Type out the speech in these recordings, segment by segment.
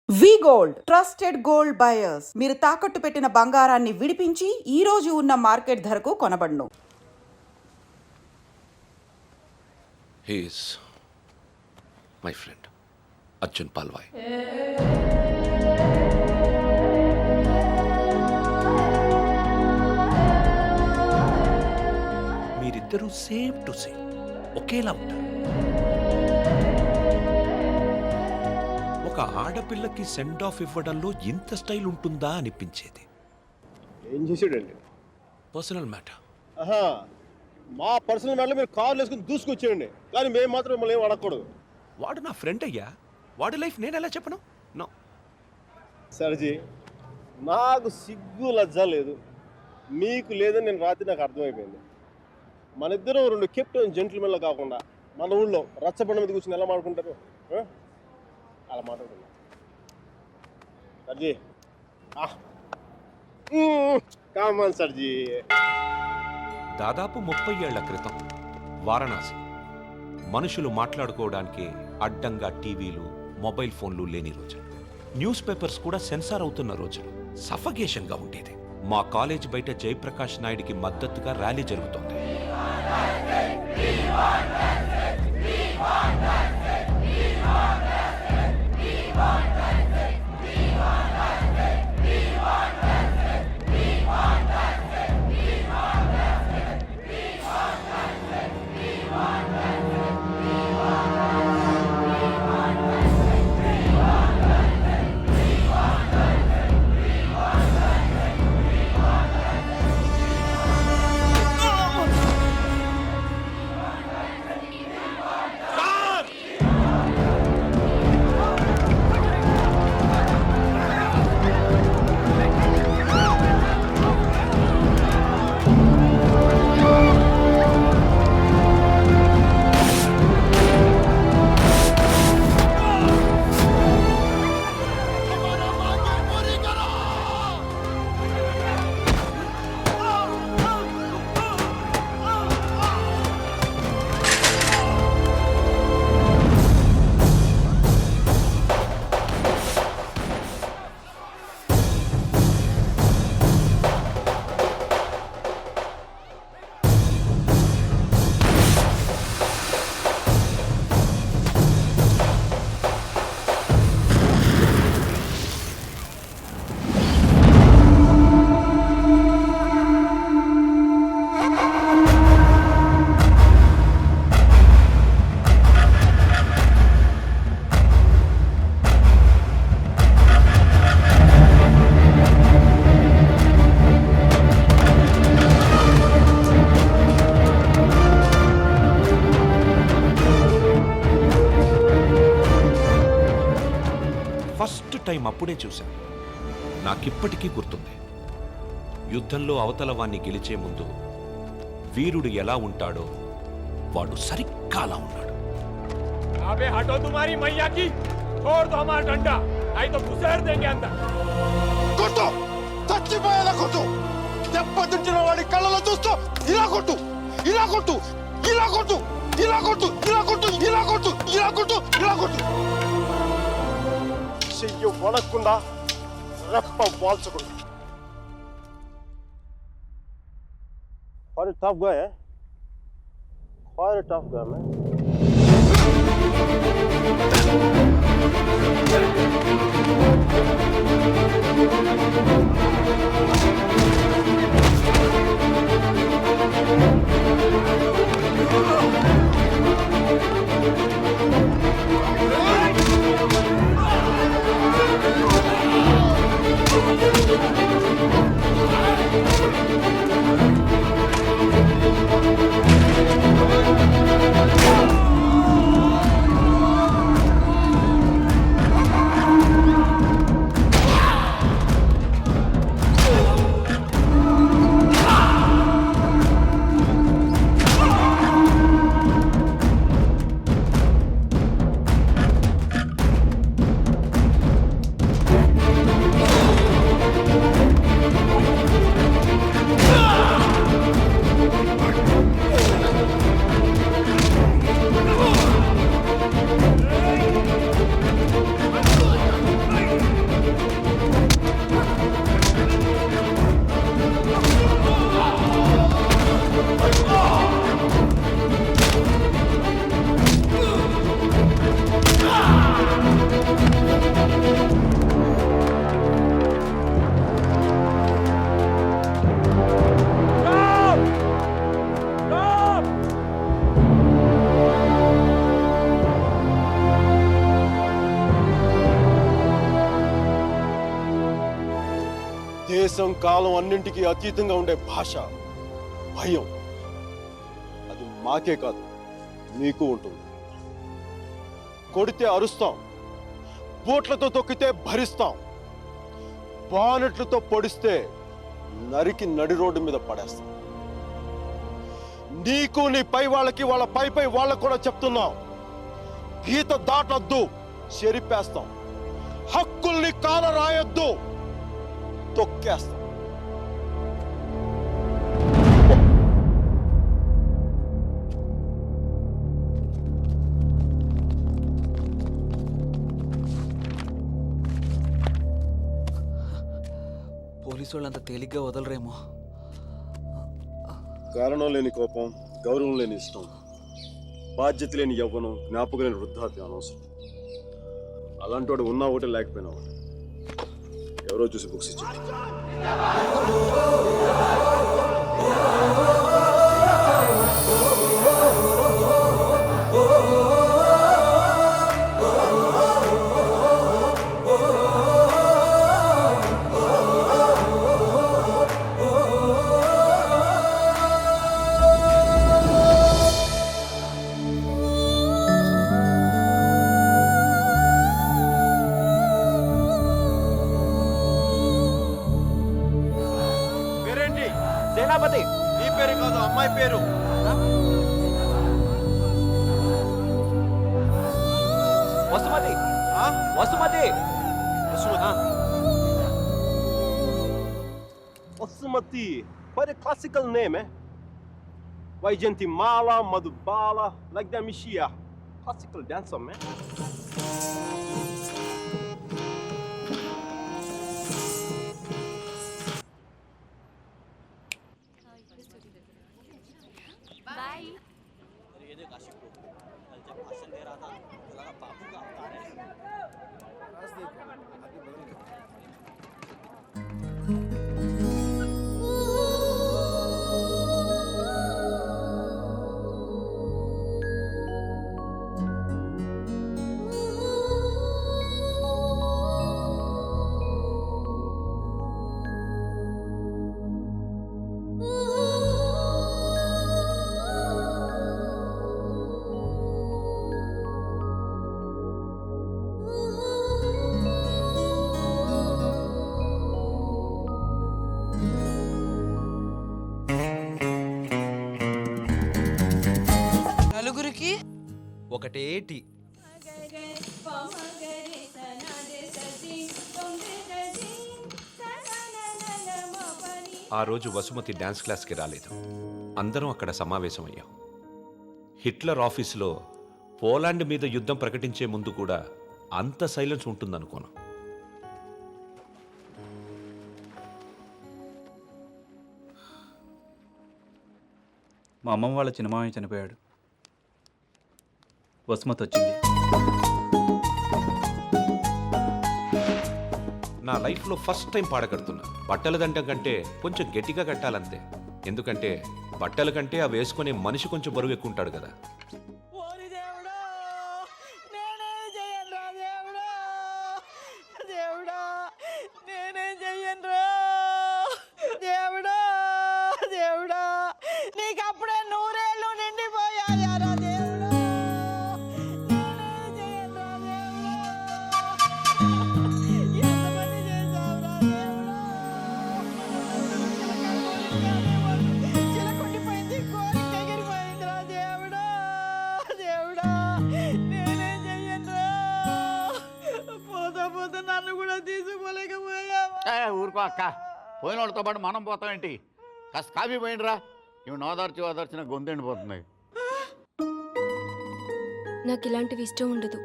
వి gold trusted gold buyers. మీరు తాకట్టు పెట్టిన బంగారాన్ని విడిపించి ఈ రోజు ఉన్న మార్కెట్ ధరకు కొనబడును. He is my friend, Arjun Palwai. మీరిద్దరూ సేమ్ టు సేమ్ ఒకేలా ఉంటారు. ఒక ఆడపిల్లకి సెండ్ ఆఫ్ ఇవ్వడంలో ఇంత స్టైల్ ఉంటుందా అనిపించేది. ఏం చేసాడండి? Personal matter. మా పర్సనల్ మ్యాటర్లో మీరు కార్లు వేసుకుని దూసుకొచ్చేయండి, కానీ మేము మాత్రం మిమ్మల్ని ఏం అడగకూడదు. వాడు నా ఫ్రెండ్ అయ్యా, వాడి లైఫ్ నేను ఎలా చెప్పను? నో సర్జీ, నాకు సిగ్గు లజ్జ లేదు, మీకు లేదని నేను రాత్రి నాకు అర్థమైపోయింది. మన ఇద్దరం రెండు కెప్టెన్ జెంటిల్మెన్లో కాకుండా మన ఊళ్ళో రచ్చబండ మీద కూర్చొని ఎలా మాట్లాడుకుంటారు అలా మాట్లాడుకున్నాం. సర్జీ కామన్ సర్జీ. దాదాపు 30 ఏళ్ల క్రితం వారణాసి మనుషులు మాట్లాడుకోవడానికి అడ్డంగా టీవీలు, మొబైల్ ఫోన్లు లేని రోజులు. న్యూస్ పేపర్స్ కూడా సెన్సార్ అవుతున్న రోజులు. సఫగేషన్గా ఉండేది. మా కాలేజ్ బయట జయప్రకాష్ నాయుడికి మద్దతుగా ర్యాలీ జరుగుతోంది. ఫస్ట్ టైం అప్పుడే చూశాను. నాకిప్పటికీ గుర్తుంది. యుద్ధంలో అవతల వాణ్ణి గెలిచే ముందు వీరుడు ఎలా ఉంటాడో వాడు సరిగ్గా అలా ఉన్నాడు. అబే హటో తుమారీ మయ్యా కి छोड़ दो हमारा डंडा, नहीं तो घुसेड़ देंगे अंदर. కొట్టు, చచ్చిపోయేలా కొట్టు. దెబ్బతించిన వాడి కళ్ళలో చూస్తూ ఇలా కొట్టు, ఇలా కొట్టు, ఇలా కొట్టు, ఇలా కొట్టు, ఇలా కొట్టు, ఇలా కొట్టు, ఇలా కొట్టు, ఇలా కొట్టు. చెయ్యి వడకుండా, రెప్ప వాల్చకుండా. Quite a tough guy, eh? Quite a tough guy, man. దేశం కాలం అన్నింటికీ అతీతంగా ఉండే భాష భయం. అది మాకే కాదు మీకు ఉంటుంది. కొడితే అరుస్తాం, బూట్లతో తొక్కితే భరిస్తాం, బానెట్లతో పొడిస్తే నరికి నడి రోడ్డు మీద పడేస్తాం. నీకు నీ పై వాళ్ళకి వాళ్ళ పై వాళ్ళకు కూడా చెప్తున్నాం, గీత దాటొద్దు, చెరిపేస్తాం. హక్కుల్ని కాల రాయొద్దు, తొక్కేస్తాం. పోలీసు వాళ్ళు అంత తేలిగ్గా వదలరేమో. కారణం లేని కోపం, గౌరవం లేని ఇష్టం, బాధ్యత లేని యవ్వనం, జ్ఞాపకం లేని వృద్ధాప్యం అనవసరం. అలాంటి వాడు ఉన్నా ఒకటి లేకపోయినా ఒకటి. ఎవరో చూసి బుక్స్ ఇచ్చారు. సేనాపతి నీ పేరు కాదు, అమ్మాయి పేరు. Vasumathi. Vasumathi. Vasumathi quite a classical name, eh? Vaijantimala, Madhubala, like that Mishia. Classical dancer, man. నలుగురికి ఒకటే టీ. ఆ రోజు వసుమతి డాన్స్ క్లాస్కి రాలేదు. అందరం అక్కడ సమావేశమయ్యాం. హిట్లర్ ఆఫీసులో పోలాండ్ మీద యుద్ధం ప్రకటించే ముందు కూడా అంత సైలెన్స్ ఉంటుందనుకోను. మా అమ్మమ్మ వాళ్ళ చిన్నమామయ్య చనిపోయాడు. వసుమతి వచ్చింది. నా లైఫ్లో ఫస్ట్ టైం పాడ కడుతున్నా. బట్టల దండం కంటే కొంచెం గట్టిగా కట్టాలంతే. ఎందుకంటే బట్టల కంటే అవి వేసుకునే మనిషి కొంచెం బరువు ఎక్కువ ఉంటాడు కదా. ఓరి దేవుడా, నేనేం చెయ్యనురా దేవుడా, దేవుడా నేనేం చెయ్యనురా దేవుడా, దేవుడా నీకు అప్పుడే 100 ఏళ్ళు నిండిపోయాయారా దేవుడా, నేనేం చెయ్యనురా దేవుడా, ఎంత పని చేశావురా దేవుడా, చిలకొండిపోయింది, కోరిక ఎగిరిపోయిందిరా దేవుడా, దేవుడా నేనేం చెయ్యనురా, పోతా నన్ను కూడా తీసుకోలేకపోయావా. ఊరుకో అక్క, పోయిన వాళ్ళతో పాటు మనం పోతామేంటి? కాస్త కాఫీ పోయిండ్రా. ఇవి ఓదార్చిన గొంతెండిపోతున్నాయి. నాకు ఇలాంటివి ఇష్టం ఉండదు.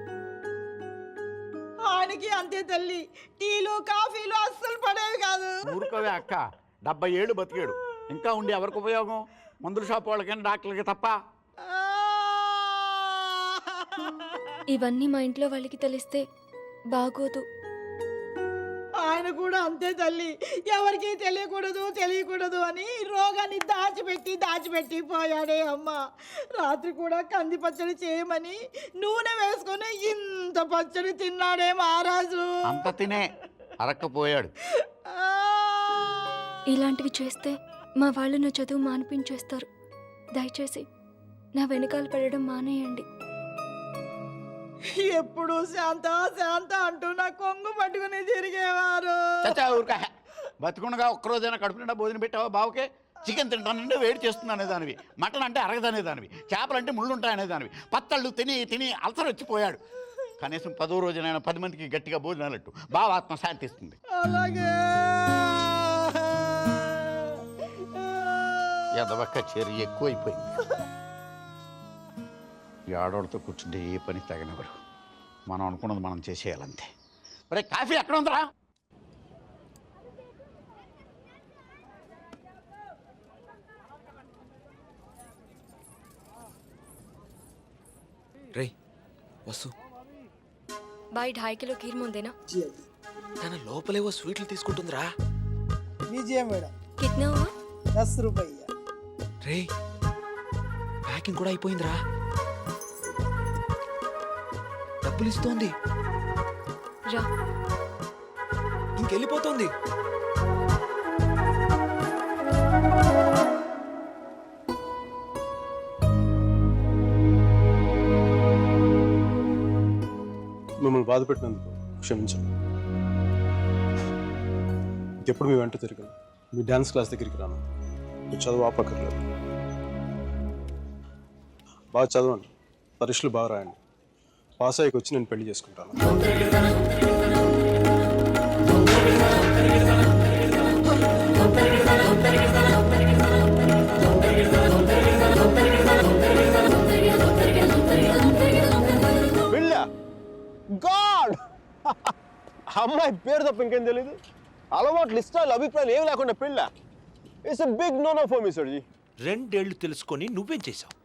ఆయనకి అంతే తల్లి, టీలు కాఫీలు అస్సలు పడేవి కాదు. ఊరుకోవే అక్క, 70 ఏళ్ళు బతికాడు. ఇంకా ఉండి ఎవరికి ఉపయోగం? మందుల షాప్ వాళ్ళకైనా డాక్టర్లకి తప్ప. ఇవన్నీ మా ఇంట్లో వాళ్ళకి తెలిస్తే బాగోదు. ఆయన కూడా అంతే తల్లి, ఎవరికి తెలియకూడదు అని రోగాన్ని దాచిపెట్టి పోయాడే అమ్మ. రాత్రి కూడా కంది పచ్చడి చేయమని నూనె వేసుకొని ఇంత పచ్చడి తిన్నాడే మహారాజు. అంత తినే అరక్కపోయాడు. ఇలాంటివి చేస్తే మా వాళ్ళు నా చదువు మానిపించేస్తారు. దయచేసి నా వెనకాల పడడం మానేయండి. ఎప్పుడు శాంత శాంత అంటూ నా కొంగు పట్టుకుని తిరిగేవారు. చచ్చా ఊరికా బతుకుండగా ఒక్కరోజైనా కడుపు నిండా భోజనం పెట్టావా బావకే? చికెన్ తింటానంటే వేడి చేస్తుంది అనేదానివి, మటన్ అంటే అరగదనేదానివి, చేపలంటే ముళ్ళు ఉంటాయనేదానివి, పత్తళ్ళు తిని తిని అల్సర్ వచ్చిపోయాడు. కనీసం 10వ రోజునైనా 10 మందికి గట్టిగా భోజనాలట్టు బావ ఆత్మ శాంతిస్తుంది. అలాగే ఎదవక్క చేరి ఎక్కువైపోయింది. ఈ ఆడవాళ్ళతో కూర్చుంటే ఏ పని తగినవరు. మనం అనుకున్నది మనం చేసేయాలంతే. ఒరే కాఫీ ఎక్కడ ఉందిరా? రే వసు, బాయ్ 2.5 కిలో కీర్ ముందేనా? తన లోపలేవో స్వీట్లు తీసుకుంటుందిరా. విజయ మేడం కిట్నా హువా? 10 రూపాయ. రే ప్యాకింగ్ కూడా అయిపోయిందిరా. డబ్బులు ఇస్తోంది, రా. ఇంకెళ్ళిపోతుంది. మిమ్మల్ని బాధ పెట్టినందుకు క్షమించండి. ఇంకెప్పుడు మీ వెంట తిరగను, మీ డ్యాన్స్ క్లాస్ దగ్గరికి రాను, మీ చదువు ఆపక్కర్లేదు. బాగా చదవండి, పరీక్షలు బాగా రాయండి. పాస్ అయ్యకి వచ్చి నేను పెళ్లి చేసుకుంటాను. గాడ్ అమ్మాయి పేరు తప్ప ఇంకేం తెలీదు. అలవాట్లు, ఇష్టాలు, అభిప్రాయాలు ఏమి లేకుండా పెళ్ళ. It's a big no no for me sir ji. 2 ఏళ్ళు తెలుసుకొని నువ్వేం చేశావు?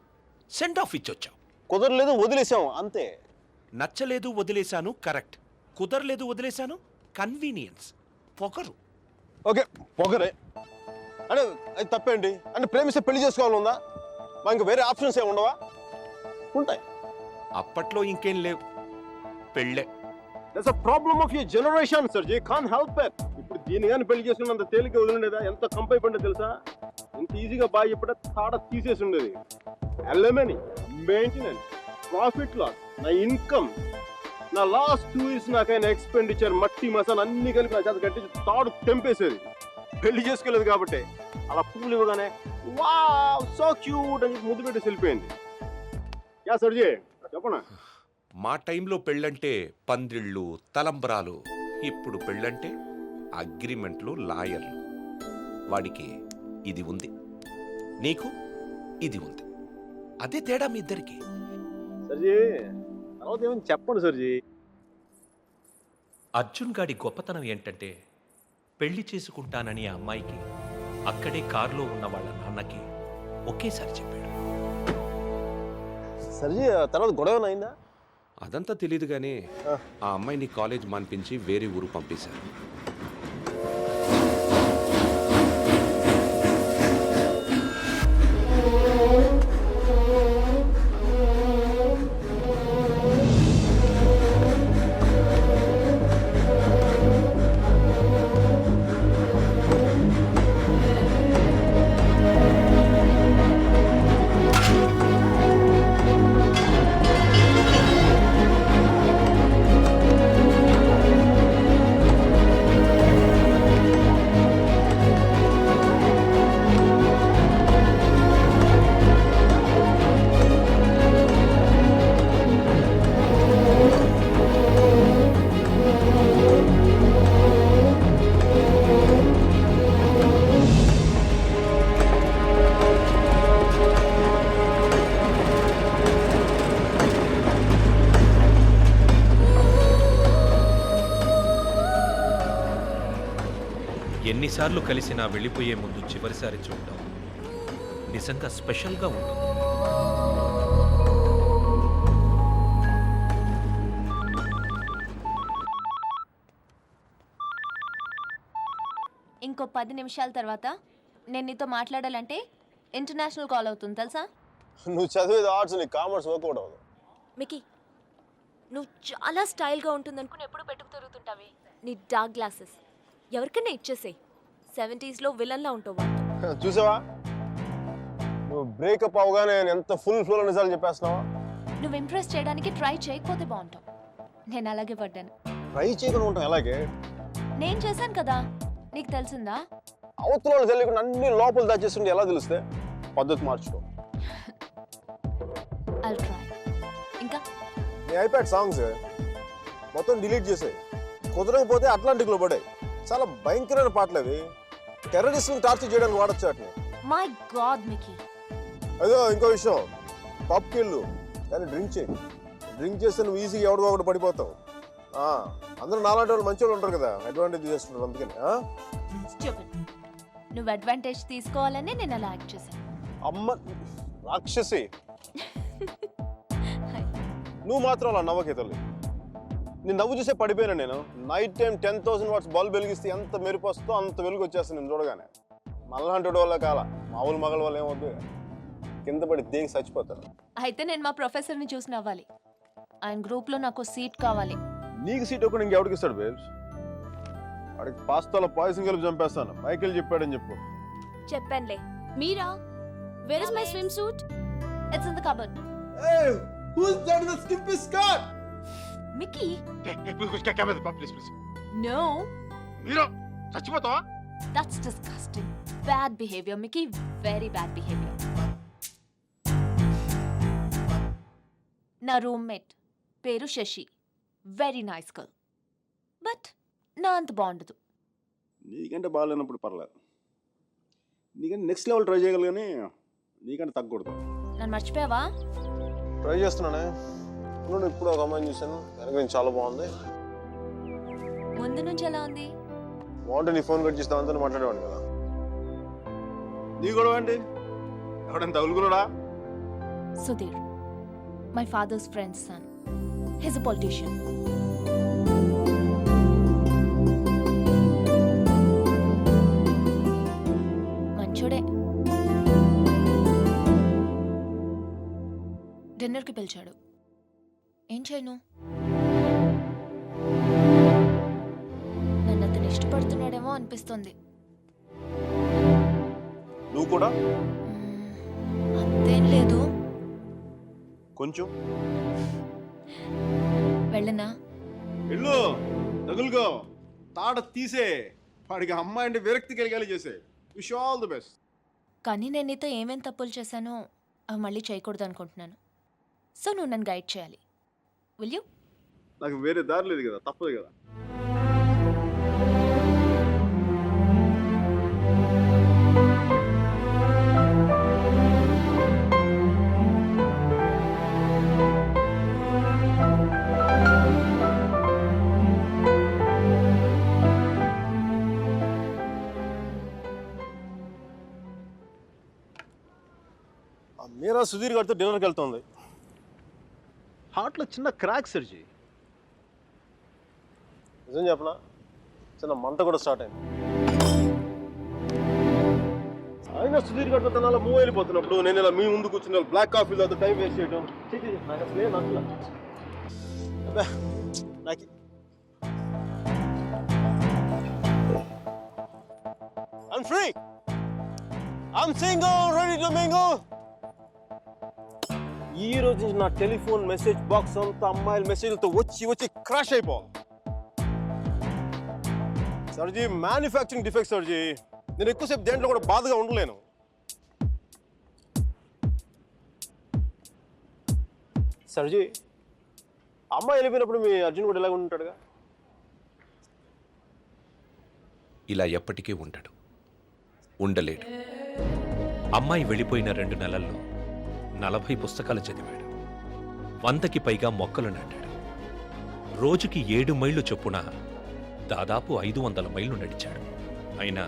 సెండ్ ఆఫ్ ఇచ్చొచ్చావు. కుదరలేదు, వదిలేసాం అంతే. నచ్చలేదు, వదిలేశాను, కరెక్ట్. కుదరలేదు, వదిలేశాను, కన్వీనియన్స్, పొగరు. ఓకే పొగరే అంటే అది తప్పేంటి? అంటే ప్రేమిస్తే పెళ్లి చేసుకోవాలని ఉందా? మా ఇంకా వేరే ఆప్షన్స్ ఏమి ఉండవా? ఉంటాయి. అప్పట్లో ఇంకేం లేవు, పెళ్ళే. That's a problem of your generation sir ji. Can't help it. ఇప్పుడు దీని కానీ పెళ్లి చేసుకున్నంత తేలిక వదిలిండేదా? ఎంత కంపైపోయిందో తెలుసా? ఎంత ఈజీగా బాగా ఇప్పుడే తాడ తీసేసి ఉండేది. అలమనీ, మెయింటెనెన్స్, ప్రాఫిట్ లాస్, నా ఇన్కమ్, నా లాస్ట్ 2 years నాకైనా ఎక్స్పెండిచర్, మట్టి మసాలా అన్ని కలిపి నా చేత కట్టి తాడు తెంపేసేది. పెళ్లి చేసుకోలేదు కాబట్టి అలా పువ్వులు ఇవ్వగానే వావ్ సో క్యూట్ అని ముద్దు పెట్టి వెళ్ళిపోయింది. యా సర్జీ చెప్పనా? మా టైంలో పెళ్ళంటే పందిళ్ళు, తలంబ్రాలు. ఇప్పుడు పెళ్ళంటే అగ్రిమెంట్లు, లాయర్లు. వాడికి ఇది ఉంది, నీకు ఇది ఉంది. అదే తేడా మీ ఇద్దరికి. సర్జీ తర్వాత ఏమని చెప్పండి సర్జీ. అర్జున్ గాడి గొప్పతనం ఏంటంటే పెళ్లి చేసుకుంటానని ఆ అమ్మాయికి అక్కడే కారులో ఉన్న వాళ్ళ నాన్నకి ఒకేసారి చెప్పాడు. సర్జీ తర్వాత గొడవ అయిందా? అదంతా తెలియదు కానీ ఆ అమ్మాయిని కాలేజ్ మాన్పించి వేరే ఊరు పంపేశారు. ఎన్నిసార్లు కలిసినా వెళ్ళిపోయే ముందు చివరిసారి చూడటం నిజంగా స్పెషల్గా ఉంటుంది. ఇంకో 10 నిమిషాల తర్వాత నేను నీతో మాట్లాడాలంటే ఇంటర్నేషనల్ కాల్ అవుతుంది తెలుసా? నువ్వు చదివేది ఆర్ట్స్, నీ కామర్స్ వర్కౌట్ అవ్వదు. మికీ, నువ్వు చాలా స్టైల్గా ఉంటుంది అనుకుని ఎప్పుడు పెట్టుకు తిరుగుతుంటావే నీ డార్క్ గ్లాసెస్ ఎవరికైనా ఇచ్చేసేయ్. 70s విలన్లా ఉంటావు వాళ్ళతో. చూసావా, నువ్వు బ్రేకప్ అవగానే నేను ఎంత ఫుల్ ఫ్లో నిజాలు చెప్పేస్తున్నావా? నువ్వు ఇంప్రెస్ చేయడానికి ట్రై చేయకపోతే బాగుంటావు. నేను అలాగే పడ్డాను. ట్రై చేయకుండా ఉంటాం ఎలాగే? నేను చేశాను కదా, నీకు తెలిసిందా? అవతల వాళ్ళు తెలియకుండా అన్ని లోపల దాచేస్తుంటే ఎలా తెలుస్తే? పద్ధతి మార్చుకో. I'll try. ఇంకా నీ ఐప్యాడ్ సాంగ్స్ మొత్తం డిలీట్ చేసాయి. కుదరకపోతే అట్లాంటిక్లో పడే. చాలా భయంకరమైన పాటలు అవి. టెర్రరిస్ట్ని టార్చర్ చేయడానికి వాడచ్చు వాటిని. My God Mickey. అదో ఇంకో విషయం, పబ్కి వెళ్ళు కానీ డ్రింక్ చేయి. డ్రింక్ చేస్తే నువ్వు ఈజీగా ఎవరికో ఒకటి పడిపోతావు. అందరూ నాలాంటి వాళ్ళు మంచి వాళ్ళు ఉంటారు కదా, అడ్వాంటేజ్ చేసుకుంటారు. అందుకని Stupid. నువ్వు అడ్వాంటేజ్ తీసుకోవాలని నేను అలా యాక్ట్ చేశాను. అమ్మ రాక్షసి, నువ్వు మాత్రం అలా నవ్వకే తల్లి. నేను నవ్వు చూసే పడిపోయినా. నేను నైట్ టైం 10,000 వాట్స్ బల్బ్ వెలిగిస్తే ఎంత మెరుపు వస్తుందో అంత వెలుగు వచ్చేస్తుంది నేను చూడగానే. మళ్ళంటి వల్ల కాల, మామూలు మగల వల్ల ఏమవుతుంది, కింద పడి దేనికి చచ్చిపోతారు. అయితే నేను మా ప్రొఫెసర్ని చూసి నవ్వాలి. ఆయన గ్రూప్లో నాకు సీట్ కావాలి. నీకు సీట్ ఒకటి ఇంకెవడికి ఇస్తాడు బేబ్స్? వాడికి పాస్తాలో పాయసం కలిపి చంపేస్తాను. మైకేల్ చెప్పాడని చెప్పు. చెప్పానులే. మీరా? Where is my swim suit? It's in the cupboard. Mickey, no, మీరు చచ్చిపోతావా? That's disgusting. Bad behaviour Mickey, very bad behaviour. నా రూమ్మేట్ పేరు Shashi, very nice girl, but నా అంత బాగుండదు. నీకంటే బాగాలేనప్పుడు పర్లేదు, నీకంటే నెక్స్ట్ లెవెల్ ట్రై చేయగలరు కానీ నీకంటే తగ్గకూడదు. నన్ను మర్చిపోయావా? ట్రై చేస్తున్నానే. ఇప్పుడు ఒక అమ్మాయిని చూశాను, వెనక నేను చాలా బాగుంది. ముందు నుంచి ఎలా ఉంది? బాగుంటే నీ ఫోన్ కట్ చేసి దాంతో మాట్లాడేవాడిని కదా. నీ గొడవ ఏంటి? ఎవడైనా తగులుకున్నాడా? Sudheer, my father's friend's son. He's a politician. మంచోడే. డిన్నర్కి పిలిచాడు. ఏం చేయను? నన్ను అతను ఇష్టపడుతున్నాడేమో అనిపిస్తుంది. నువ్వు కూడా అంతేం లేదు. కొంచెం వెళ్ళనా? వెళ్ళు, తగులుకో, తాడ తీసే. వాడికి అమ్మాయి అంటే విరక్తి కలిగేలా చేసే. Wish all the best. కానీ నేను నీతో ఏమేం తప్పులు చేశానో అవి మళ్ళీ చేయకూడదు అనుకుంటున్నాను. సో నువ్వు నన్ను గైడ్ చేయాలి. Will you? నాకు వేరే దారి లేదు కదా, తప్పదు కదా. మీరా సుధీర్ గారితో డిన్నర్కి వెళ్తుంది. హార్ట్లో చిన్న క్రాక్ సర్జీ. నిజం చెప్పనా, చిన్న మంట కూడా స్టార్ట్ అయింది. అయినా సుధీర్ గారితో తన అలా మూవ్ వెళ్ళిపోతున్నప్పుడు నేను ఇలా మీ ముందు కూర్చున్న బ్లాక్ కాఫీలో టైం వేస్ట్ చేయడం నాకు అసలు ఏం నచ్చలే. నాకు I'm free. I'm single, ready to mingle. ఈ రోజు నుంచి నా టెలిఫోన్ మెసేజ్ బాక్స్ అంతా అమ్మాయిల మెసేజ్లతో వచ్చి క్రాష్ అయిపోవాలి. సర్జీ, మ్యానుఫ్యాక్చరింగ్ డిఫెక్ట్ సర్జీ. నేను ఎక్కువసేపు దేంట్లో కూడా బాధగా ఉండలేను. సర్జీ, అమ్మాయి వెళ్ళిపోయినప్పుడు మీ అర్జున్ కూడా ఇలాగ ఉంటాడుగా? ఇలా ఎప్పటికీ ఉండడు, ఉండలేడు. అమ్మాయి వెళ్ళిపోయిన 2 నెలల్లో 40 పుస్తకాలు చదివాడు, 100కి పైగా మొక్కలు నాటాడు. రోజుకి 7 మైళ్ళు చొప్పున దాదాపు 500 మైళ్ళు నడిచాడు. అయినా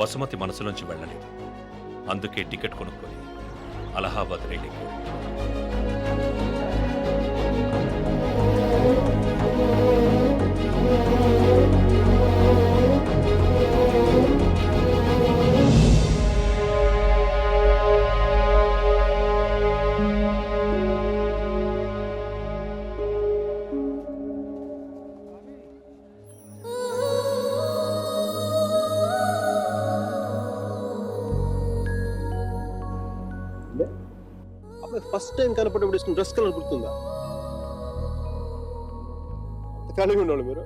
వసుమతి మనసులోంచి వెళ్ళలేదు. అందుకే టికెట్ కొనుక్కొని అలహాబాద్ రైలుకి ఫస్ట్ టైం కనపడేప్పుడు వేసుకున్న డ్రెస్ కలర్ గుర్తుందా? కలిగి ఉండాలి మీరు.